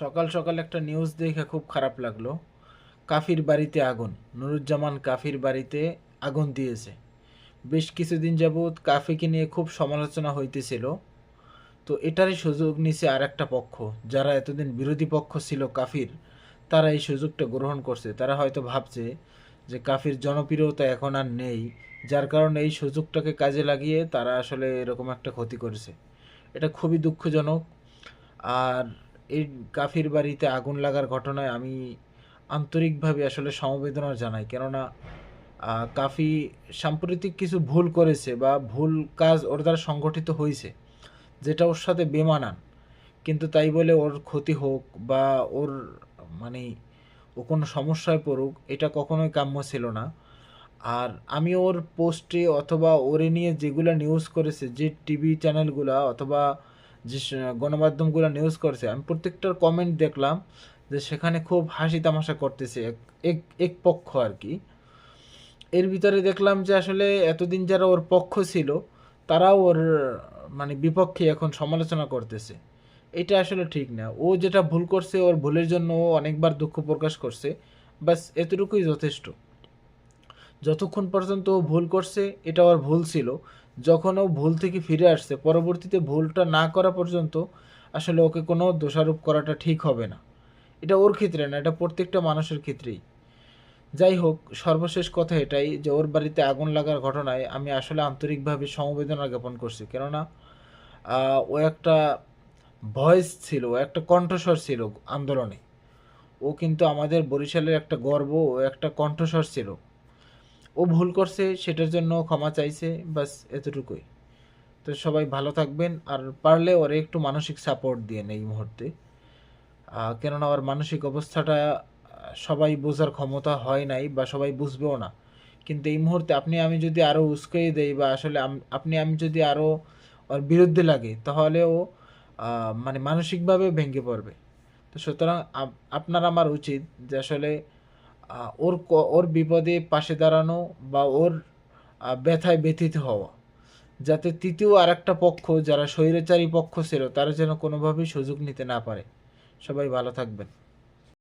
সকাল সকাল একটা নিউজ দেখে খুব খারাপ লাগলো। কাফির বাড়িতে আগুন, নুরুজ্জামান কাফির বাড়িতে আগুন দিয়েছে। বেশ কিছুদিন যাবৎ কাফিকে নিয়ে খুব সমালোচনা হইতেছিল। তো এটারই সুযোগ নিছে আর একটা পক্ষ, যারা এতদিন বিরোধী পক্ষ ছিল কাফির, তারা এই সুযোগটা গ্রহণ করছে। তারা হয়তো ভাবছে যে কাফির জনপ্রিয়তা এখন আর নেই, যার কারণে এই সুযোগটাকে কাজে লাগিয়ে তারা আসলে এরকম একটা ক্ষতি করেছে। এটা খুবই দুঃখজনক। আর এই কাফির বাড়িতে আগুন লাগার ঘটনায় আমি আন্তরিকভাবে আসলে সমবেদনা জানাই। কেননা কাফি সাম্প্রতিক কিছু ভুল করেছে বা ভুল কাজ ওর দ্বারা সংগঠিত হয়েছে, যেটা ওর সাথে বেমানান। কিন্তু তাই বলে ওর ক্ষতি হোক বা ওর মানে ও কোনো সমস্যায় পড়ুক, এটা কখনোই কাম্য ছিল না। আর আমি ওর পোস্টে অথবা ওরে নিয়ে যেগুলো নিউজ করেছে, যে টিভি চ্যানেলগুলা অথবা যে গণমাধ্যমগুলো নিউজ করেছে, আমি প্রত্যেকটার কমেন্ট দেখলাম যে সেখানে খুব হাসি তামাশা করতেছে এক এক এক পক্ষ আর কি। এর ভিতরে দেখলাম যে আসলে এতদিন যারা ওর পক্ষ ছিল, তারাও ওর বিপক্ষে এখন সমালোচনা করতেছে। এটা আসলে ঠিক না। ও যেটা ভুল করছে, ওর ভুলের জন্য ও অনেকবার দুঃখ প্রকাশ করছে। বাস এতটুকুই যথেষ্ট। যতক্ষণ পর্যন্ত ও ভুল করছে, এটা ওর ভুল ছিল। যখন ও ভুল থেকে ফিরে আসছে, পরবর্তীতে ভুলটা না করা পর্যন্ত আসলে ওকে কোনো দোষারোপ করাটা ঠিক হবে না। এটা ওর ক্ষেত্রে না, এটা প্রত্যেকটা মানুষের ক্ষেত্রেই। যাই হোক, সর্বশেষ কথা এটাই যে ওর বাড়িতে আগুন লাগার ঘটনায় আমি আসলে আন্তরিকভাবে সমবেদনা জ্ঞাপন করছি। কেননা ও একটা ভয়েস ছিল, ও একটা কণ্ঠস্বর ছিল আন্দোলনে। ও কিন্তু আমাদের বরিশালের একটা গর্ব, ও একটা কণ্ঠস্বর ছিল। ও ভুল করছে, সেটার জন্য ক্ষমা চাইছে, বাস এতটুকুই। তো সবাই ভালো থাকবেন, আর পারলে ওরে একটু মানসিক সাপোর্ট দিয়েন এই মুহূর্তে। কেননা ওর মানসিক অবস্থাটা সবাই বোঝার ক্ষমতা হয় নাই বা সবাই বুঝবেও না। কিন্তু এই মুহূর্তে আপনি আমি যদি আরও উস্কাই দেই বা আসলে আপনি আমি যদি আরও ওর বিরুদ্ধে লাগে, তাহলে ও মানসিকভাবে ভেঙে পড়বে। তো সুতরাং আপনার আমার উচিত যে আসলে ওর বিপদে পাশে দাঁড়ানো বা ওর ব্যথায় ব্যথিত হওয়া, যাতে তৃতীয় আর একটা পক্ষ, যারা স্বৈরাচারী পক্ষ ছিল, তারা যেন কোনোভাবেই সুযোগ নিতে না পারে। সবাই ভালো থাকবেন।